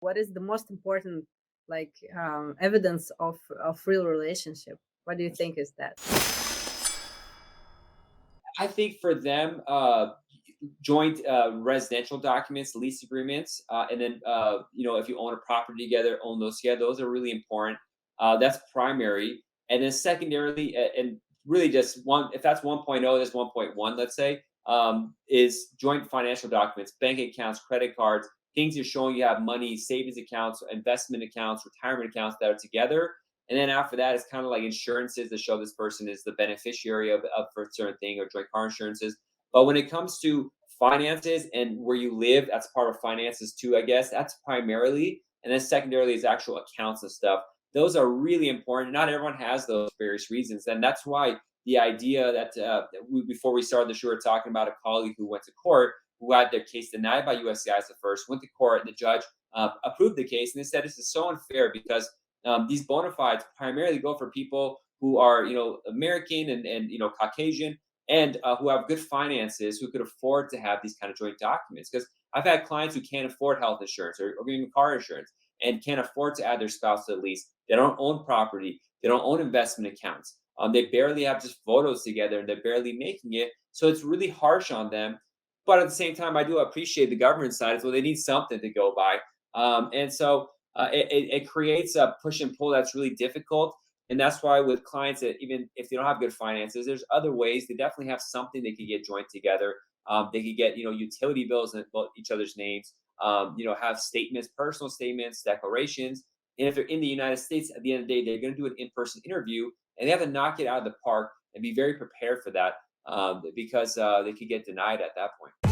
What is the most important, like, evidence of real relationship? What do you think is that? I think for them, joint residential documents, lease agreements, and then if you own a property together, own those together. Those are really important. That's primary, and then secondarily, and really just one. If that's 1.0, that's 1.1. Let's say is joint financial documents, bank accounts, credit cards, things you're showing you have money, savings accounts, investment accounts, retirement accounts that are together. And then after that, it's kind of like insurances that show this person is the beneficiary of for a certain thing, or joint car insurances. But when it comes to finances and where you live, that's part of finances too, I guess. That's primarily. And then secondarily is actual accounts and stuff. Those are really important. Not everyone has those for various reasons. And that's why the idea that before we started the show, we were talking about a colleague who went to court, who had their case denied by USCIS at first, went to court, and the judge approved the case. And they said this is so unfair because these bona fides primarily go for people who are, American and Caucasian, and who have good finances, who could afford to have these kind of joint documents. Because I've had clients who can't afford health insurance or even car insurance and can't afford to add their spouse to the lease. They don't own property. They don't own investment accounts. They barely have just photos together and they're barely making it. So it's really harsh on them. But at the same time, I do appreciate the government side as well. They need something to go by. And so it creates a push and pull that's really difficult. And that's why with clients that even if they don't have good finances, there's other ways. They definitely have something they could get joint together. They could get utility bills in both each other's names. Have statements, personal statements, declarations. And if they're in the United States, at the end of the day, they're going to do an in-person interview, and they have to knock it out of the park and be very prepared for that because they could get denied at that point.